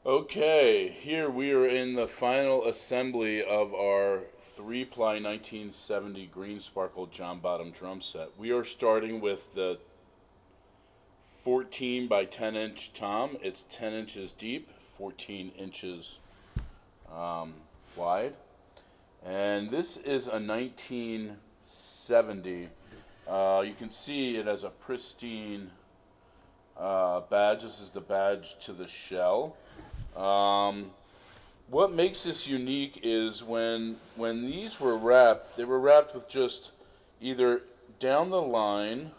Okay, here we are in the final assembly of our 3-ply 1970 green sparkle John Bottom drum set. We are starting with the 14 by 10 inch tom. It's 10 inches deep, 14 inches um, wide. And this is a 1970. You can see it has a pristine badge. This is the badge to the shell. Um, what makes this unique is when these were wrapped, they were wrapped with just either down the line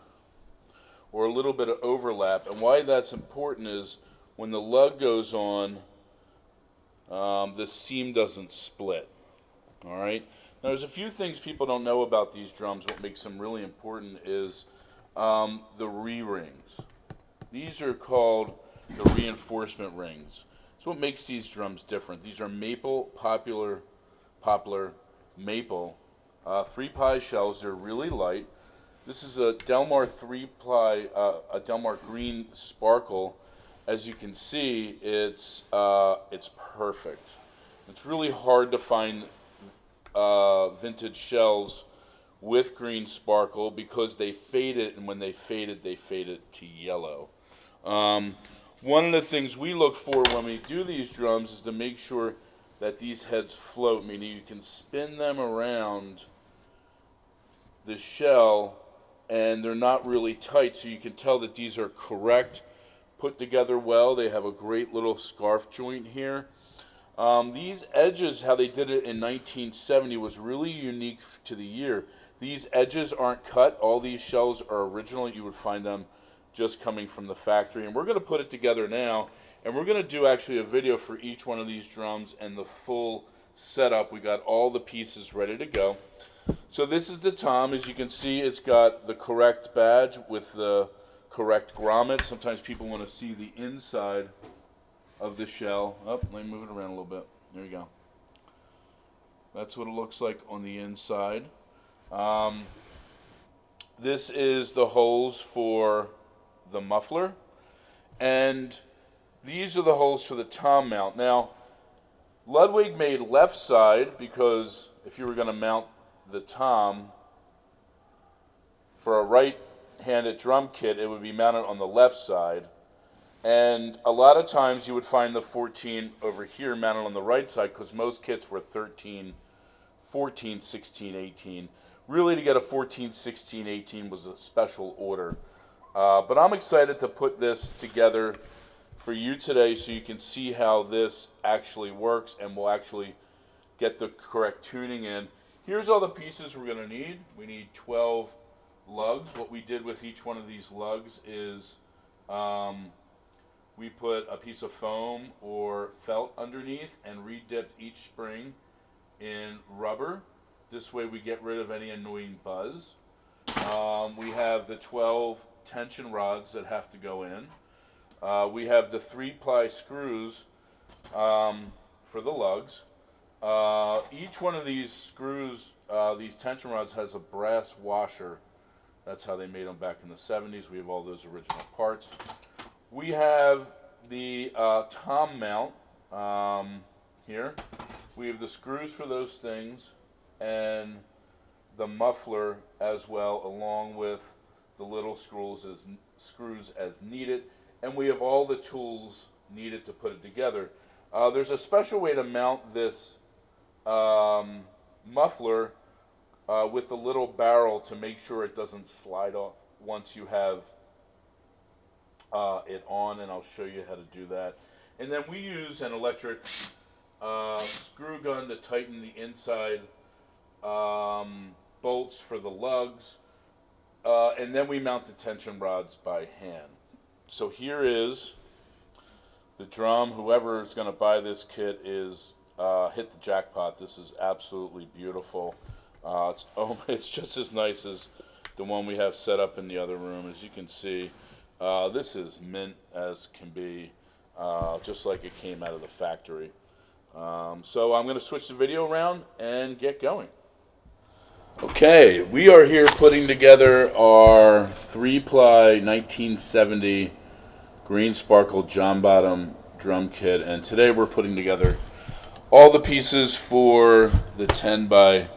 or a little bit of overlap. And why that's important is when the lug goes on, the seam doesn't split. All right. Now, there's a few things people don't know about these drums. What makes them really important is the re-rings. These are called the reinforcement rings. So what makes these drums different? These are maple, poplar, maple, 3-ply shells. They're really light. This is a Delmar 3-ply, a Delmar green sparkle. As you can see, it's perfect. It's really hard to find vintage shells with green sparkle because they faded, and when they faded to yellow. Um, One of the things we look for when we do these drums is to make sure that these heads float, meaning you can spin them around the shell and they're not really tight, so you can tell that these are correct, put together well. They have a great little scarf joint here. These edges, how they did it in 1970, was really unique to the year. These edges aren't cut. All these shells are original. You would find them just coming from the factory. And we're going to put it together now. And we're going to do actually a video for each one of these drums and the full setup. We got all the pieces ready to go. So this is the tom. As you can see, it's got the correct badge with the correct grommet. Sometimes people want to see the inside of the shell. Oh, let me move it around a little bit. There you go. That's what it looks like on the inside. Um, this is the holes for the muffler, and these are the holes for the tom mount. Now, Ludwig made left side because if you were going to mount the tom for a right-handed drum kit, it would be mounted on the left side. And a lot of times you would find the 14 over here mounted on the right side because most kits were 13, 14, 16, 18. Really, to get a 14, 16, 18 was a special order. But I'm excited to put this together for you today so you can see how this actually works and we'll actually get the correct tuning in. Here's all the pieces we're going to need. We need 12 lugs. What we did with each one of these lugs is we put a piece of foam or felt underneath and re-dipped each spring in rubber. This way we get rid of any annoying buzz. We have the 12 tension rods that have to go in. We have the 3-ply screws for the lugs. Each one of these screws, these tension rods, has a brass washer. That's how they made them back in the 70s. We have all those original parts. We have the tom mount here. We have the screws for those things and the muffler as well, along with the little screws as needed. And we have all the tools needed to put it together. There's a special way to mount this muffler with the little barrel to make sure it doesn't slide off once you have it on, and I'll show you how to do that. And then we use an electric screw gun to tighten the inside bolts for the lugs, and then we mount the tension rods by hand. So here is the drum. Whoever is going to buy this kit is hit the jackpot. This is absolutely beautiful. It's just as nice as the one we have set up in the other room. As you can see, this is mint as can be, just like it came out of the factory. So I'm going to switch the video around and get going. Okay, we are here putting together our 3-ply 1970 green sparkle John Bottom drum kit, and today we're putting together all the pieces for the 10 by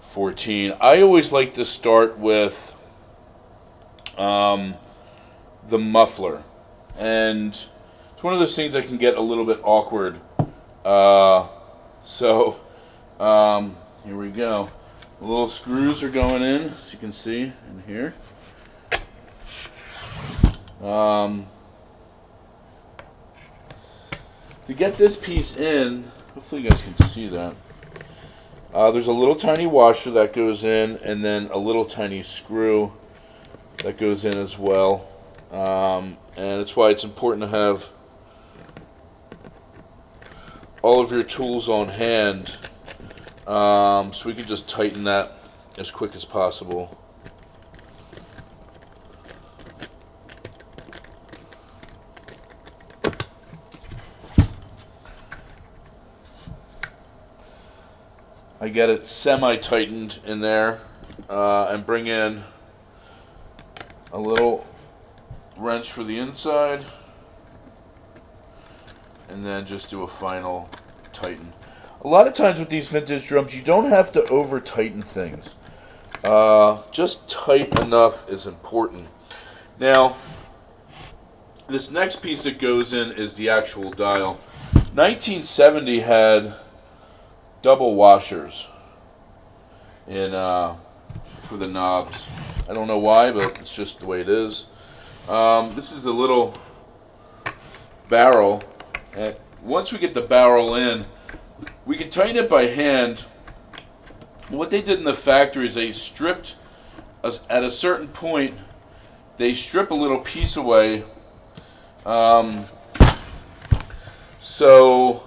14. I always like to start with the muffler, and it's one of those things that can get a little bit awkward. Here we go. The little screws are going in, as you can see in here. To get this piece in, hopefully you guys can see that. There's a little tiny washer that goes in, and then a little tiny screw that goes in as well. And that's why it's important to have all of your tools on hand, so we can just tighten that as quick as possible. I get it semi-tightened in there, and bring in a little wrench for the inside, and then just do a final tighten. A lot of times with these vintage drums, you don't have to over tighten things. Just tight enough is important. Now, this next piece that goes in is the actual dial. 1970 had double washers in for the knobs. I don't know why, but it's just the way it is. This is a little barrel. And once we get the barrel in, we can tighten it by hand. What they did in the factory is they stripped, at a certain point, they strip a little piece away. So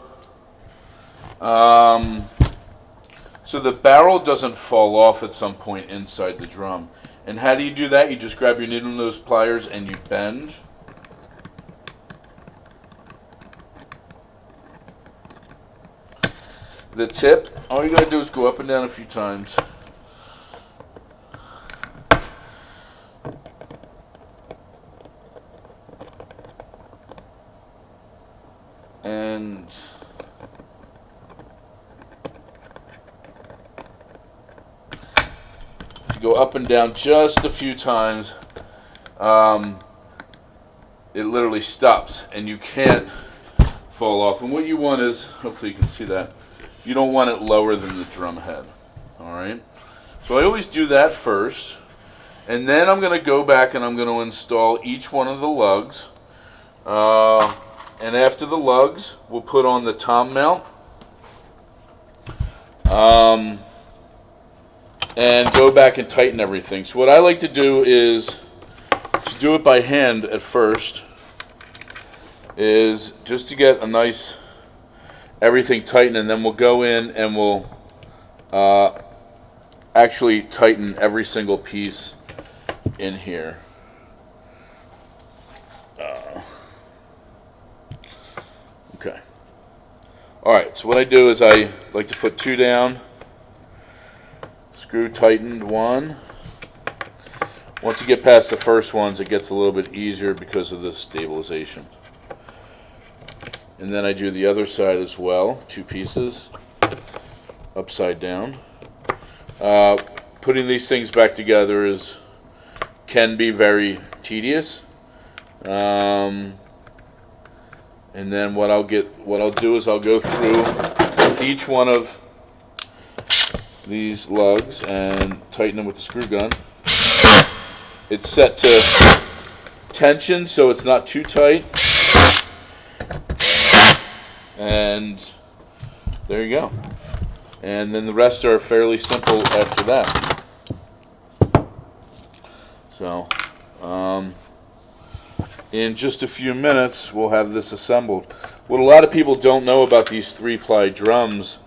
the barrel doesn't fall off at some point inside the drum. And how do you do that? You just grab your needle nose pliers and you bend. The tip, all you gotta do is go up and down a few times. And if you go up and down just a few times, it literally stops and you can't fall off. And what you want is, hopefully you can see that, you don't want it lower than the drum head. Alright? So I always do that first. And then I'm going to go back and I'm going to install each one of the lugs. And after the lugs, we'll put on the tom mount. And go back and tighten everything. So what I like to do is to do it by hand at first, is just to get a nice everything tightened, and then we'll go in and we'll actually tighten every single piece in here. Okay. Alright, so what I do is I like to put two down, screw tightened one. Once you get past the first ones, it gets a little bit easier because of the stabilization. And then I do the other side as well, two pieces, upside down. Putting these things back together can be very tedious. And then what I'll do is I'll go through each one of these lugs and tighten them with the screw gun. It's set to tension, so it's not too tight. And there you go. And then the rest are fairly simple after that. So, in just a few minutes, we'll have this assembled. What a lot of people don't know about these 3-ply drums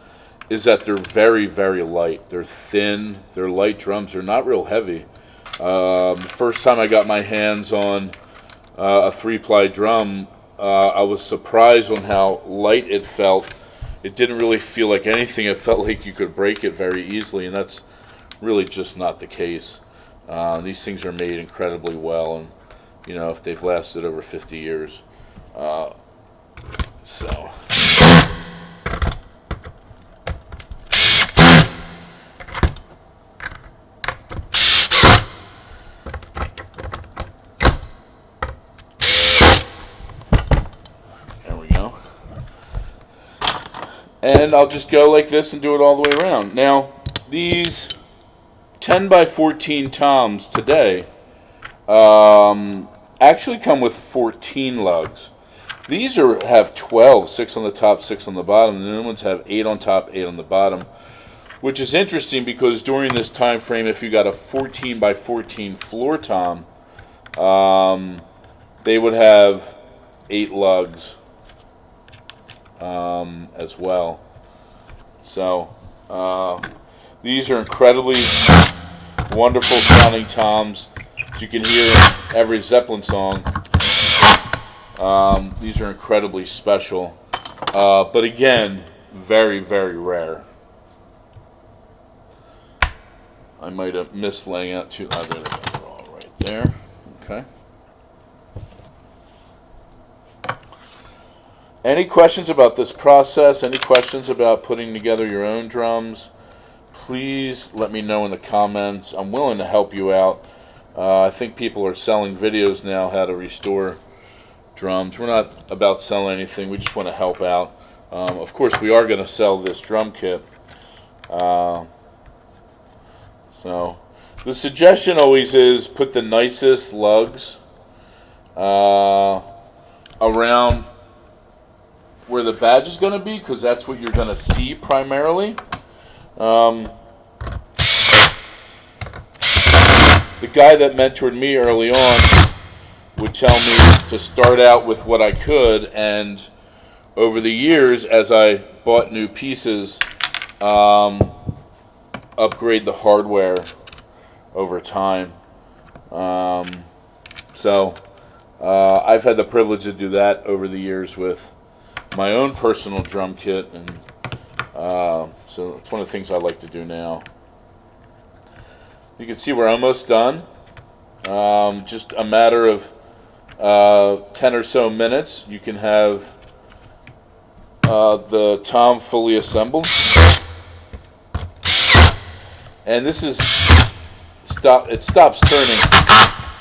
is that they're very, very light. They're thin, they're light drums, they're not real heavy. The first time I got my hands on a 3-ply drum, I was surprised on how light it felt. It didn't really feel like anything. It felt like you could break it very easily, and that's really just not the case. These things are made incredibly well, and if they've lasted over 50 years, And I'll just go like this and do it all the way around. Now, these 10 by 14 toms today actually come with 14 lugs. These have 12, 6 on the top, 6 on the bottom. The new ones have 8 on top, 8 on the bottom, which is interesting because during this time frame, if you got a 14 by 14 floor tom, they would have 8 lugs as well. So these are incredibly wonderful sounding toms. As you can hear in every Zeppelin song, these are incredibly special, but again, very, very rare. I might have missed laying out two. They're all right there. Okay. Any questions about this process? Any questions about putting together your own drums? Please let me know in the comments. I'm willing to help you out. I think people are selling videos now how to restore drums. We're not about selling anything. We just want to help out. Of course, we are going to sell this drum kit. So the suggestion always is put the nicest lugs around where the badge is going to be, because that's what you're going to see primarily. The guy that mentored me early on would tell me to start out with what I could, and over the years, as I bought new pieces, upgrade the hardware over time. So I've had the privilege to do that over the years with my own personal drum kit, and so it's one of the things I like to do now. You can see we're almost done. Just a matter of 10 or so minutes. You can have the tom fully assembled. And this is it stops turning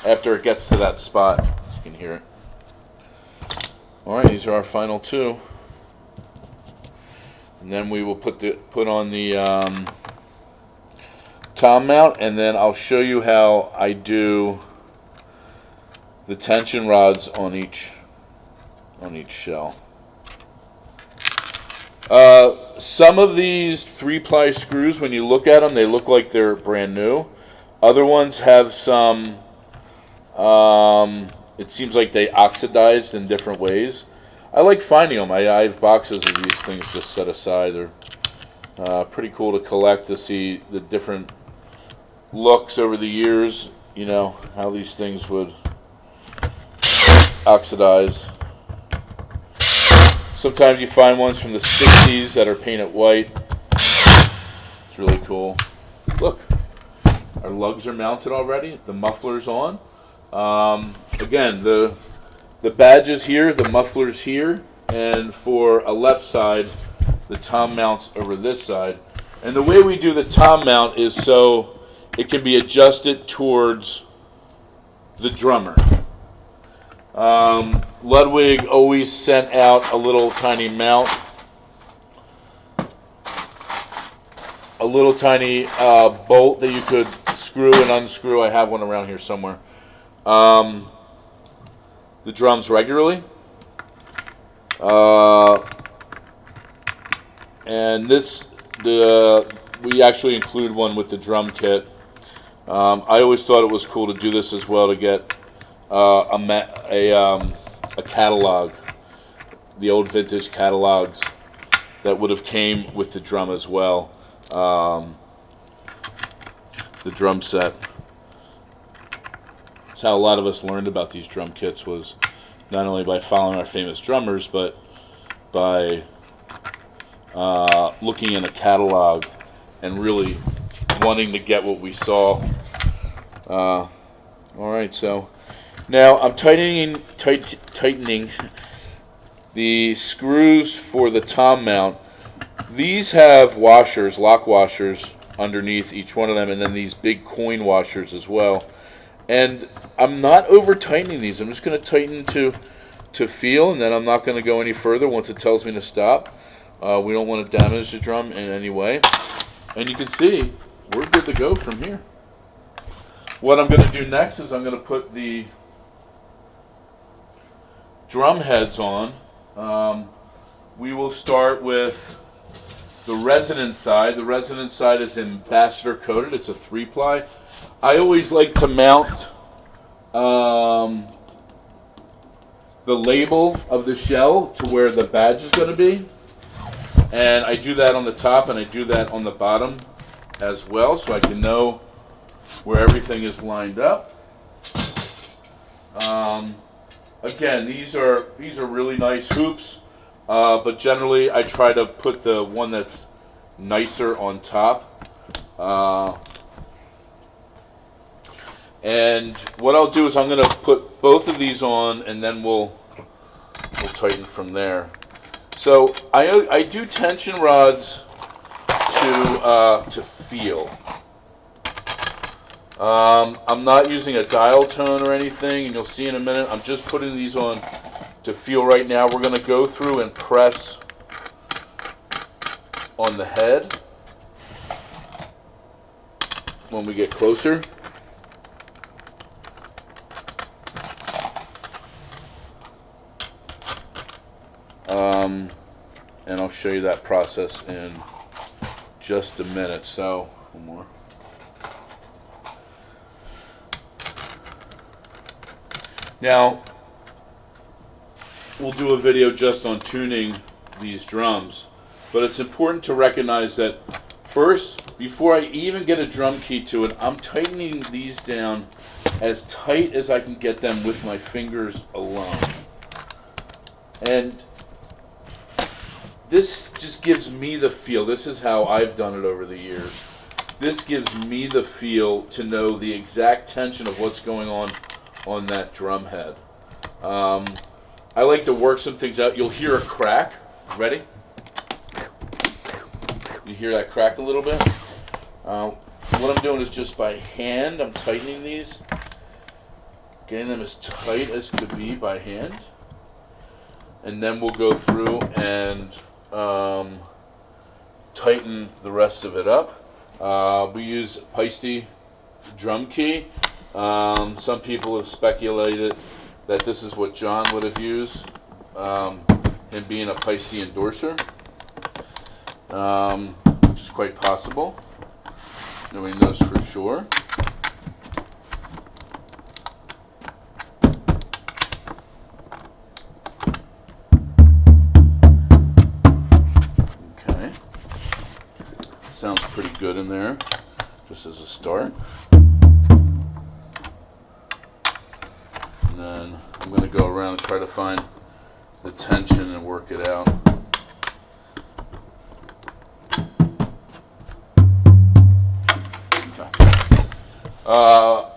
after it gets to that spot. You can hear it. All right, these are our final two, and then we will put on the tom mount, and then I'll show you how I do the tension rods on each shell. Some of these 3-ply screws, when you look at them, they look like they're brand new. Other ones have some, it seems like they oxidized in different ways. I like finding them. I have boxes of these things just set aside. They're pretty cool to collect, to see the different looks over the years, you know, how these things would oxidize. Sometimes you find ones from the 60s that are painted white. It's really cool. Look, our lugs are mounted already. The muffler's on. Again, the badge is here, the muffler's here, and for a left side, the tom mount's over this side. And the way we do the tom mount is so it can be adjusted towards the drummer. Ludwig always sent out a little tiny mount, a little tiny bolt that you could screw and unscrew. I have one around here somewhere. The drums regularly, and we actually include one with the drum kit. I always thought it was cool to do this as well, to get a catalog, the old vintage catalogs that would have came with the drum as well, the drum set. That's how a lot of us learned about these drum kits, was not only by following our famous drummers, but by looking in a catalog and really wanting to get what we saw. All right, so now I'm tightening the screws for the tom mount. These have washers, lock washers underneath each one of them, and then these big coin washers as well. And I'm not over tightening these. I'm just going to tighten to feel, and then I'm not going to go any further once it tells me to stop. We don't want to damage the drum in any way. And you can see we're good to go from here. What I'm going to do next is I'm going to put the drum heads on. We will start with the resonance side. The resonance side is ambassador coated. It's a 3-ply. I always like to mount the label of the shell to where the badge is going to be. And I do that on the top and I do that on the bottom as well, so I can know where everything is lined up. Again, these are really nice hoops, but generally I try to put the one that's nicer on top. And what I'll do is I'm going to put both of these on, and then we'll tighten from there. So I do tension rods to feel. I'm not using a dial tone or anything, and you'll see in a minute. I'm just putting these on to feel right now. We're going to go through and press on the head when we get closer. And I'll show you that process in just a minute. So, one more. Now, we'll do a video just on tuning these drums, but it's important to recognize that first, before I even get a drum key to it, I'm tightening these down as tight as I can get them with my fingers alone. And this just gives me the feel. This is how I've done it over the years. This gives me the feel to know the exact tension of what's going on that drum head. I like to work some things out. You'll hear a crack. Ready? You hear that crack a little bit? What I'm doing is just by hand, I'm tightening these, getting them as tight as could be by hand. And then we'll go through and tighten the rest of it up. We use Paiste drum key. Some people have speculated that this is what John would have used, him being a Paiste endorser, which is quite possible. Nobody knows for sure. Okay. Sounds pretty good in there, just as a start. And then I'm going to go around and try to find the tension and work it out.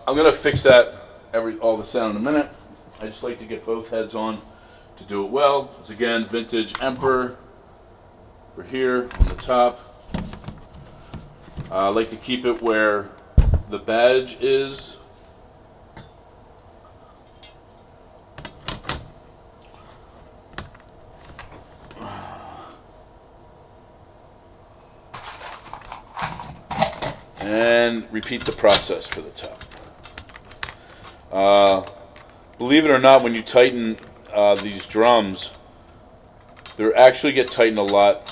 I'm going to fix that all the sound in a minute. I just like to get both heads on to do it well. It's again vintage Emperor. We're here on the top. I like to keep it where the badge is. And repeat the process for the top. Believe it or not, when you tighten these drums, they actually get tightened a lot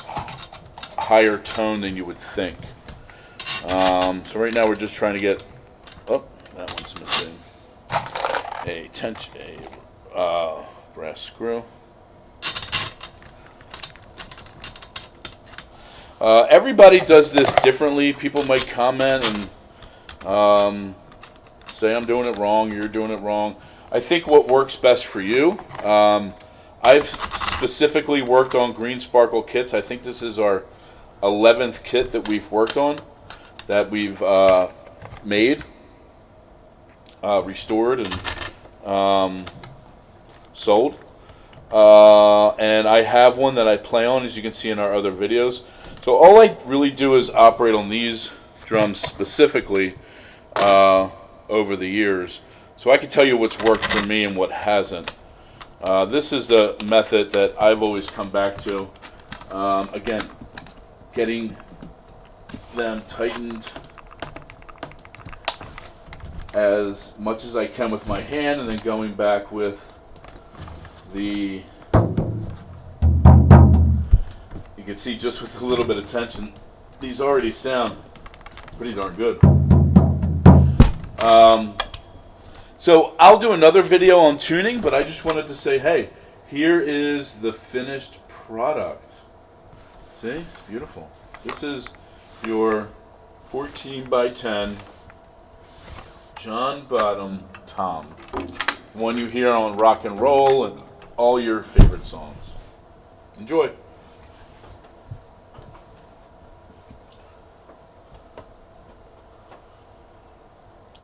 higher tone than you would think. So right now we're just trying to get, oh, that one's missing, a brass screw. Everybody does this differently. People might comment and say I'm doing it wrong, you're doing it wrong. I think what works best for you. I've specifically worked on green sparkle kits. I think this is our 11th kit that we've worked on, that we've made, restored, and sold. And I have one that I play on, as you can see in our other videos. So all I really do is operate on these drums specifically over the years. So I can tell you what's worked for me and what hasn't. This is the method that I've always come back to. Again, getting them tightened as much as I can with my hand, and then going back with the, you can see just with a little bit of tension, these already sound pretty darn good. So I'll do another video on tuning, but I just wanted to say, hey, here is the finished product. See, it's beautiful. This is your 14 by 10 John Bonham tom, one you hear on rock and roll and all your favorite songs. Enjoy.